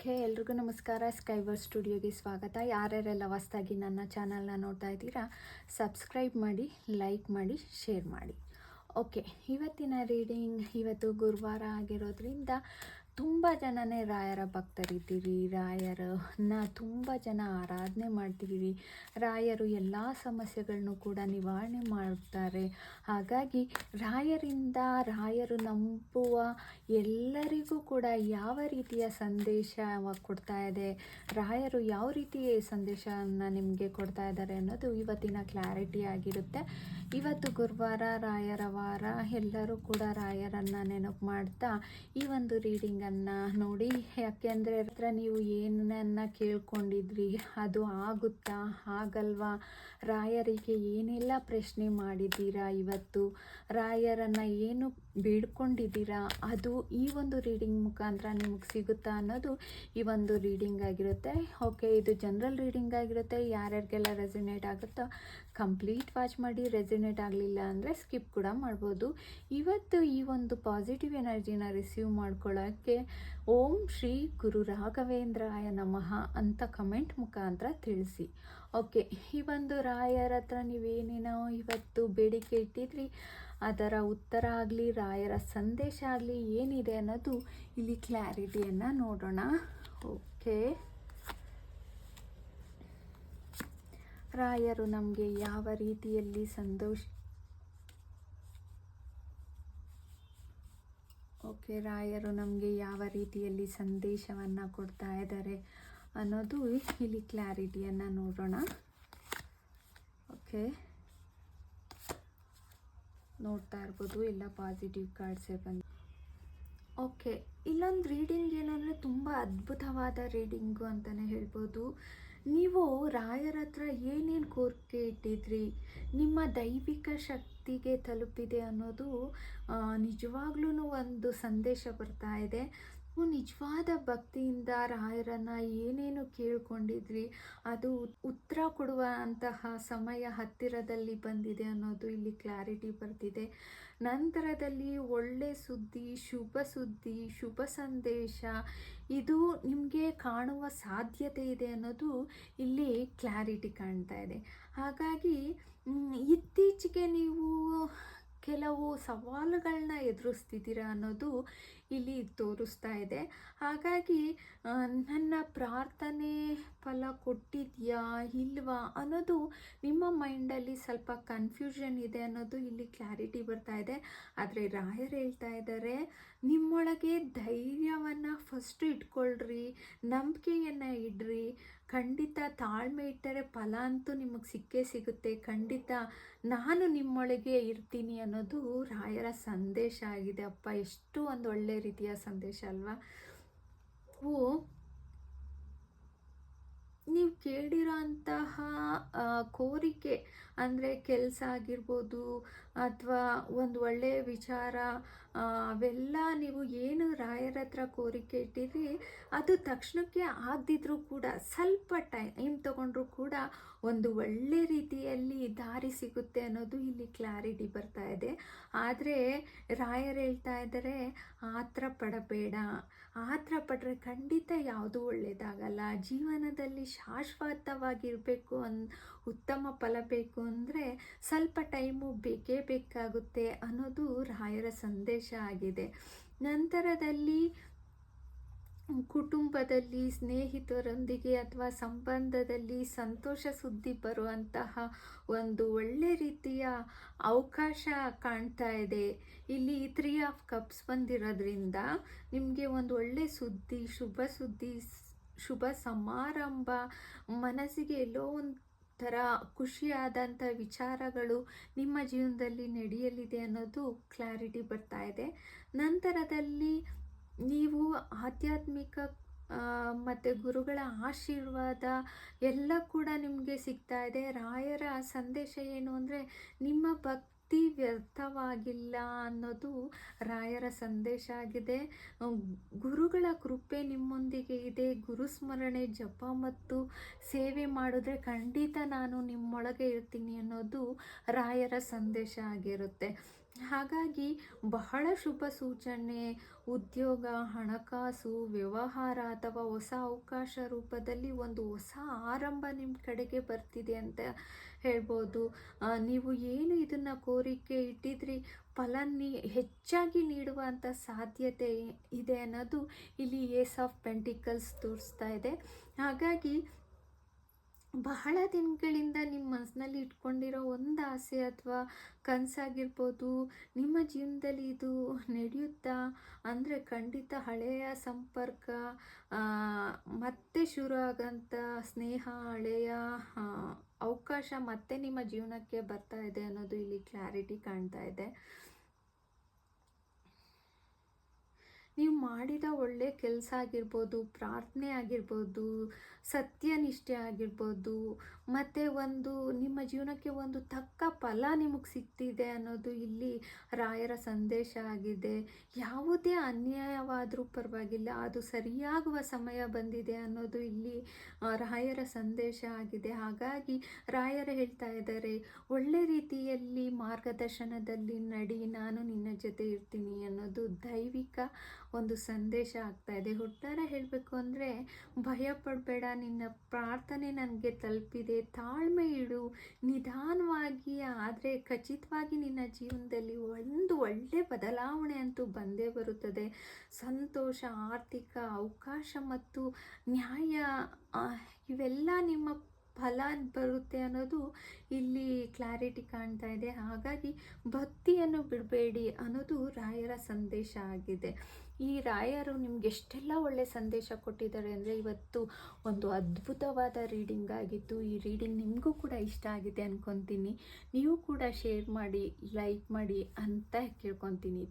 Okay, ಎಲ್ರಿಗೂ ನಮಸ್ಕಾರ. ಸ್ಕೈವರ್ ಸ್ಟುಡಿಯೋಗೆ ಸ್ವಾಗತ. ಯಾರ್ಯಾರೆಲ್ಲ ಹೊಸ್ದಾಗಿ ನನ್ನ ಚಾನಲ್ನ ನೋಡ್ತಾ ಇದ್ದೀರಾ, ಸಬ್ಸ್ಕ್ರೈಬ್ ಮಾಡಿ, ಲೈಕ್ ಮಾಡಿ, ಶೇರ್ ಮಾಡಿ. ಓಕೆ, ಇವತ್ತಿನ ರೀಡಿಂಗ್ ಇವತ್ತು ಗುರುವಾರ ಆಗಿರೋದ್ರಿಂದ ತುಂಬ ಜನನೇ ರಾಯರ ಭಕ್ತರಿದ್ದೀರಿ. ರಾಯರನ್ನ ತುಂಬ ಜನ ಆರಾಧನೆ ಮಾಡ್ತೀರಿ. ರಾಯರು ಎಲ್ಲ ಸಮಸ್ಯೆಗಳನ್ನು ಕೂಡ ನಿವಾರಣೆ ಮಾಡ್ತಾರೆ. ಹಾಗಾಗಿ ರಾಯರು ನಂಬುವ ಎಲ್ಲರಿಗೂ ಕೂಡ ಯಾವ ರೀತಿಯ ಸಂದೇಶ ಕೊಡ್ತಾ ಇದೆ, ರಾಯರು ಯಾವ ರೀತಿ ಸಂದೇಶವನ್ನು ನಿಮಗೆ ಕೊಡ್ತಾ ಇದ್ದಾರೆ ಅನ್ನೋದು ಇವತ್ತಿನ ಕ್ಲಾರಿಟಿ ಆಗಿರುತ್ತೆ. ಇವತ್ತು ಗುರುವಾರ, ರಾಯರ ವಾರ. ಎಲ್ಲರೂ ಕೂಡ ರಾಯರನ್ನು ನೆನಪು ಮಾಡ್ತಾ ಈ ಒಂದು ರೀಡಿಂಗನ್ನು ನೋಡಿ. ಯಾಕೆಂದರೆ ನೀವು ಏನನ್ನ ಕೇಳ್ಕೊಂಡಿದ್ರಿ ಅದು ಆಗುತ್ತಾ ಆಗಲ್ವಾ, ರಾಯರಿಗೆ ಏನೆಲ್ಲ ಪ್ರಶ್ನೆ ಮಾಡಿದ್ದೀರಾ, ಇವತ್ತು ರಾಯರನ್ನು ಏನು ಬೇಡ್ಕೊಂಡಿದ್ದೀರಾ ಅದು ಈ ಒಂದು ರೀಡಿಂಗ್ ಮುಖಾಂತರ ನಿಮಗೆ ಸಿಗುತ್ತಾ ಅನ್ನೋದು ಈ ಒಂದು ರೀಡಿಂಗ್ ಆಗಿರುತ್ತೆ. ಓಕೆ, ಇದು ಜನರಲ್ ರೀಡಿಂಗ್ ಆಗಿರುತ್ತೆ. ಯಾರ್ಯಾರಿಗೆಲ್ಲ ರೆಸಿನೇಟ್ ಆಗುತ್ತೋ ಕಂಪ್ಲೀಟ್ ವಾಚ್ ಮಾಡಿ. ರೆಸಿನೇಟ್ ಆಗಲಿಲ್ಲ ಅಂದರೆ ಸ್ಕಿಪ್ ಕೂಡ ಮಾಡ್ಬೋದು. ಇವತ್ತು ಈ ಒಂದು ಪಾಸಿಟಿವ್ ಎನರ್ಜಿನ ರಿಸೀವ್ ಮಾಡ್ಕೊಳ್ಳೋಕ್ಕೆ ಓಂ ಶ್ರೀ ಗುರು ರಾಘವೇಂದ್ರಾಯ ನಮಃ ಅಂತ ಕಮೆಂಟ್ ಮುಖಾಂತರ ತಿಳಿಸಿ. ಓಕೆ, ಈ ಒಂದು ರಾಯರ ಹತ್ರ ನೀವೇನೇನೋ ಇವತ್ತು ಬೇಡಿಕೆ ಇಟ್ಟಿದ್ರಿ ಅದರ ಉತ್ತರ ಆಗಲಿ, ರಾಯರ ಸಂದೇಶ ಆಗಲಿ ಏನಿದೆ ಅನ್ನೋದು ಇಲ್ಲಿ ಕ್ಲಾರಿಟಿಯನ್ನು ನೋಡೋಣ. ಓಕೆ, ರಾಯರು ನಮಗೆ ಯಾವ ರೀತಿಯಲ್ಲಿ ರಾಯರು ನಮಗೆ ಯಾವ ರೀತಿಯಲ್ಲಿ ಸಂದೇಶವನ್ನು ಕೊಡ್ತಾ ಇದ್ದಾರೆ ಅನ್ನೋದು ಇಲ್ಲಿ ಕ್ಲಾರಿಟಿಯನ್ನು ನೋಡೋಣ. ಓಕೆ, ನೋಡ್ತಾ ಇರ್ಬೋದು ಎಲ್ಲ ಪಾಸಿಟಿವ್ ಕಾರ್ಡ್ಸೇ ಬಂದು. ಓಕೆ, ಇಲ್ಲೊಂದು ರೀಡಿಂಗ್ ಏನಂದರೆ ತುಂಬ ಅದ್ಭುತವಾದ ರೀಡಿಂಗು ಅಂತಲೇ ಹೇಳ್ಬೋದು. ನೀವು ರಾಯರ ಹತ್ರ ಏನೇನು ಕೋರಿಕೆ ಇಟ್ಟಿದ್ರಿ, ನಿಮ್ಮ ದೈವಿಕ ಶಕ್ತಿಗೆ ತಲುಪಿದೆ ಅನ್ನೋದು ನಿಜವಾಗ್ಲೂ ಒಂದು ಸಂದೇಶ ಬರ್ತಾ ಇದೆ. ನಿಜವಾದ ಭಕ್ತಿಯಿಂದ ರಾಯರನ್ನು ಏನೇನು ಕೇಳ್ಕೊಂಡಿದ್ರಿ ಅದು ಉತ್ತರ ಕೊಡುವಂತಹ ಸಮಯ ಹತ್ತಿರದಲ್ಲಿ ಬಂದಿದೆ ಅನ್ನೋದು ಇಲ್ಲಿ ಕ್ಲಾರಿಟಿ ಬರ್ತಿದೆ. ನಂತರದಲ್ಲಿ ಒಳ್ಳೆ ಸುದ್ದಿ, ಶುಭ ಸಂದೇಶ ಇದು ನಿಮಗೆ ಕಾಣುವ ಸಾಧ್ಯತೆ ಇದೆ ಅನ್ನೋದು ಇಲ್ಲಿ ಕ್ಲಾರಿಟಿ ಕಾಣ್ತಾ ಇದೆ. ಹಾಗಾಗಿ ಇತ್ತೀಚೆಗೆ ನೀವು ಕೆಲವು ಸವಾಲುಗಳನ್ನ ಎದುರಿಸ್ತಿದ್ದೀರಾ ಅನ್ನೋದು ಇಲ್ಲಿ ತೋರಿಸ್ತಾ ಇದೆ. ಹಾಗಾಗಿ ನನ್ನ ಪ್ರಾರ್ಥನೆ ಫಲ ಕೊಟ್ಟಿದೆಯಾ ಇಲ್ವಾ ಅನ್ನೋದು ನಿಮ್ಮ ಮೈಂಡಲ್ಲಿ ಸ್ವಲ್ಪ ಕನ್ಫ್ಯೂಷನ್ ಇದೆ ಅನ್ನೋದು ಇಲ್ಲಿ ಕ್ಲಾರಿಟಿ ಬರ್ತಾ ಇದೆ. ಆದರೆ ರಾಯರು ಹೇಳ್ತಾ ಇದ್ದಾರೆ, ನಿಮ್ಮೊಳಗೆ ಧೈರ್ಯವನ್ನು ಫಸ್ಟು ಇಟ್ಕೊಳ್ರಿ, ನಂಬಿಕೆಯನ್ನು ಇಡ್ರಿ. ಖಂಡಿತ ತಾಳ್ಮೆ ಇಟ್ಟರೆ ಫಲ ಅಂತೂ ನಿಮಗೆ ಸಿಕ್ಕೇ ಸಿಗುತ್ತೆ. ಖಂಡಿತ ನಾನು ನಿಮ್ಮೊಳಗೆ ಇರ್ತೀನಿ ಅನ್ನೋದು ರಾಯರ ಸಂದೇಶ ಆಗಿದೆ. ಅಪ್ಪ, ಎಷ್ಟು ಒಂದು ಒಳ್ಳೆ ರೀತಿಯ ಸಂದೇಶ ಅಲ್ವಾ. ನೀವು ಕೇಳಿರೋ ಅಂತಹ ಕೋರಿಕೆ ಅಂದರೆ ಕೆಲಸ ಆಗಿರ್ಬೋದು ಅಥವಾ ಒಂದು ಒಳ್ಳೆಯ ವಿಚಾರ, ಅವೆಲ್ಲ ನೀವು ಏನು ರಾಯರ ಹತ್ರ ಕೋರಿಕೆ ಇಟ್ಟಿದ್ರಿ ಅದು ತಕ್ಷಣಕ್ಕೆ ಆಗದಿದ್ರೂ ಕೂಡ ಸ್ವಲ್ಪ ಟೈಮ್ ತಗೊಂಡ್ರೂ ಕೂಡ ಒಂದು ಒಳ್ಳೆ ರೀತಿಯಲ್ಲಿ ದಾರಿ ಸಿಗುತ್ತೆ ಅನ್ನೋದು ಇಲ್ಲಿ ಕ್ಲಾರಿಟಿ ಬರ್ತಾ ಇದೆ. ಆದರೆ ರಾಯರು ಹೇಳ್ತಾ ಇದ್ದಾರೆ, ಆತರ ಪಡಬೇಡ. ಆತರ ಪಟ್ಟರೆ ಖಂಡಿತ ಯಾವುದೂ ಒಳ್ಳೆಯದಾಗಲ್ಲ. ಜೀವನದಲ್ಲಿ ಶಾಶ್ವತವಾಗಿರಬೇಕು, ಉತ್ತಮ ಫಲ ಬೇಕು ಅಂದರೆ ಸ್ವಲ್ಪ ಟೈಮು ಬೇಕೇ ಬೇಕಾಗುತ್ತೆ ಅನ್ನೋದು ರಾಯರ ಸಂದೇಶ ಆಗಿದೆ. ನಂತರದಲ್ಲಿ ಕುಟುಂಬದಲ್ಲಿ, ಸ್ನೇಹಿತರೊಂದಿಗೆ ಅಥವಾ ಸಂಬಂಧದಲ್ಲಿ ಸಂತೋಷ ಸುದ್ದಿ ಬರುವಂತಹ ಒಂದು ಒಳ್ಳೆ ರೀತಿಯ ಅವಕಾಶ ಕಾಣ್ತಾ ಇದೆ. ಇಲ್ಲಿ 3 ಆಫ್ ಕಪ್ಸ್ ಬಂದಿರೋದ್ರಿಂದ ನಿಮಗೆ ಒಂದು ಒಳ್ಳೆ ಸುದ್ದಿ, ಶುಭ ಸಮಾರಂಭ, ಮನಸ್ಸಿಗೆ ಎಲ್ಲೋ ಒಂಥರ ಖುಷಿಯಾದಂಥ ವಿಚಾರಗಳು ನಿಮ್ಮ ಜೀವನದಲ್ಲಿ ನಡೆಯಲಿದೆ ಅನ್ನೋದು ಕ್ಲಾರಿಟಿ ಬರ್ತಾ ಇದೆ. ನಂತರದಲ್ಲಿ ನೀವು ಆಧ್ಯಾತ್ಮಿಕ ಮತ್ತು ಗುರುಗಳ ಆಶೀರ್ವಾದ ಎಲ್ಲ ಕೂಡ ನಿಮಗೆ ಸಿಗ್ತಾ ಇದೆ. ರಾಯರ ಸಂದೇಶ ಏನು ಅಂದರೆ, ನಿಮ್ಮ ಭಕ್ತಿ ವ್ಯರ್ಥವಾಗಿಲ್ಲ ಅನ್ನೋದು ರಾಯರ ಸಂದೇಶ ಆಗಿದೆ. ಗುರುಗಳ ಕೃಪೆ ನಿಮ್ಮೊಂದಿಗೆ ಇದೆ. ಗುರುಸ್ಮರಣೆ, ಜಪ ಮತ್ತು ಸೇವೆ ಮಾಡಿದ್ರೆ ಖಂಡಿತ ನಾನು ನಿಮ್ಮೊಳಗೆ ಇರ್ತೀನಿ ಅನ್ನೋದು ರಾಯರ ಸಂದೇಶ ಆಗಿರುತ್ತೆ. ಹಾಗಾಗಿ ಬಹಳ ಶುಭ ಸೂಚನೆ, ಉದ್ಯೋಗ, ಹಣಕಾಸು, ವ್ಯವಹಾರ ಅಥವಾ ಹೊಸ ಅವಕಾಶ ರೂಪದಲ್ಲಿ ಒಂದು ಹೊಸ ಆರಂಭ ನಿಮ್ಮ ಕಡೆಗೆ ಬರ್ತಿದೆ ಅಂತ ಹೇಳ್ಬೋದು. ನೀವು ಏನು ಇದನ್ನು ಕೋರಿಕೆ ಇಟ್ಟಿದ್ರಿ ಫಲ ಹೆಚ್ಚಾಗಿ ನೀಡುವಂಥ ಸಾಧ್ಯತೆ ಇದೆ ಅನ್ನೋದು ಇಲ್ಲಿ ಏಸ್ ಆಫ್ ಪೆಂಟಿಕಲ್ಸ್ ತೋರಿಸ್ತಾ ಇದೆ. ಹಾಗಾಗಿ ಬಹಳ ದಿನಗಳಿಂದ ನಿಮ್ಮ ಮನಸ್ಸಿನಲ್ಲಿ ಇಟ್ಕೊಂಡಿರೋ ಒಂದು ಆಸೆ ಅಥವಾ ಕನಸಾಗಿರ್ಬೋದು, ನಿಮ್ಮ ಜೀವನದಲ್ಲಿ ಇದು ನಡೆಯುತ್ತಾ ಅಂದರೆ ಖಂಡಿತ ಹಳೆಯ ಸಂಪರ್ಕ ಮತ್ತೆ ಶುರು ಆಗೋಂಥ ಸ್ನೇಹ, ಹಳೆಯ ಅವಕಾಶ ಮತ್ತೆ ನಿಮ್ಮ ಜೀವನಕ್ಕೆ ಬರ್ತಾ ಇದೆ ಅನ್ನೋದು ಇಲ್ಲಿ ಕ್ಲಾರಿಟಿ ಕಾಣ್ತಾ ಇದೆ. ನೀವು ಮಾಡಿದ ಒಳ್ಳೆ ಕೆಲಸ ಆಗಿರ್ಬೋದು, ಪ್ರಾರ್ಥನೆ ಆಗಿರ್ಬೋದು, ಸತ್ಯನಿಷ್ಠೆ ಆಗಿರ್ಬೋದು, ಮತ್ತು ಒಂದು ನಿಮ್ಮ ಜೀವನಕ್ಕೆ ಒಂದು ತಕ್ಕ ಫಲ ನಿಮಗೆ ಸಿಗ್ತಿದೆ ಅನ್ನೋದು ಇಲ್ಲಿ ರಾಯರ ಸಂದೇಶ ಆಗಿದೆ. ಯಾವುದೇ ಅನ್ಯಾಯವಾದರೂ ಪರವಾಗಿಲ್ಲ, ಅದು ಸರಿಯಾಗುವ ಸಮಯ ಬಂದಿದೆ ಅನ್ನೋದು ಇಲ್ಲಿ ರಾಯರ ಸಂದೇಶ ಆಗಿದೆ. ಹಾಗಾಗಿ ರಾಯರು ಹೇಳ್ತಾ ಇದ್ದಾರೆ, ಒಳ್ಳೆ ರೀತಿಯಲ್ಲಿ ಮಾರ್ಗದರ್ಶನದಲ್ಲಿ ನಡಿ, ನಾನು ನಿನ್ನ ಜೊತೆ ಇರ್ತೀನಿ ಅನ್ನೋದು ದೈವಿಕ ಒಂದು ಸಂದೇಶ ಆಗ್ತಾ ಇದೆ. ಒಟ್ಟಾರೆ ಹೇಳಬೇಕು ಅಂದರೆ, ಭಯ ಪಡಬೇಡ, ನಿನ್ನ ಪ್ರಾರ್ಥನೆ ನನಗೆ ತಲುಪಿದೆ, ತಾಳ್ಮೆ ಇಡು, ನಿಧಾನವಾಗಿ ಆದರೆ ಖಚಿತವಾಗಿ ನಿನ್ನ ಜೀವನದಲ್ಲಿ ಒಂದು ಒಳ್ಳೆ ಬದಲಾವಣೆ ಅಂತೂ ಬಂದೇ ಬರುತ್ತದೆ. ಸಂತೋಷ, ಆರ್ಥಿಕ ಅವಕಾಶ ಮತ್ತು ನ್ಯಾಯ ಇವೆಲ್ಲ ನಿಮ್ಮ ಫಲ ಬರುತ್ತೆ ಅನ್ನೋದು ಇಲ್ಲಿ ಕ್ಲಾರಿಟಿ ಕಾಣ್ತಾ ಇದೆ. ಹಾಗಾಗಿ ಭಕ್ತಿಯನ್ನು ಬಿಡಬೇಡಿ ಅನ್ನೋದು ರಾಯರ ಸಂದೇಶ ಆಗಿದೆ. ಈ ರಾಯರು ನಿಮ್ಗೆ ಎಷ್ಟೆಲ್ಲ ಒಳ್ಳೆ ಸಂದೇಶ ಕೊಟ್ಟಿದ್ದಾರೆ ಅಂದರೆ, ಇವತ್ತು ಒಂದು ಅದ್ಭುತವಾದ ರೀಡಿಂಗ್ ಆಗಿತ್ತು. ಈ ರೀಡಿಂಗ್ ನಿಮಗೂ ಕೂಡ ಇಷ್ಟ ಆಗಿದೆ ಅಂದ್ಕೊತೀನಿ. ನೀವು ಕೂಡ ಶೇರ್ ಮಾಡಿ, ಲೈಕ್ ಮಾಡಿ ಅಂತ ಕೇಳ್ಕೊತೀನಿ.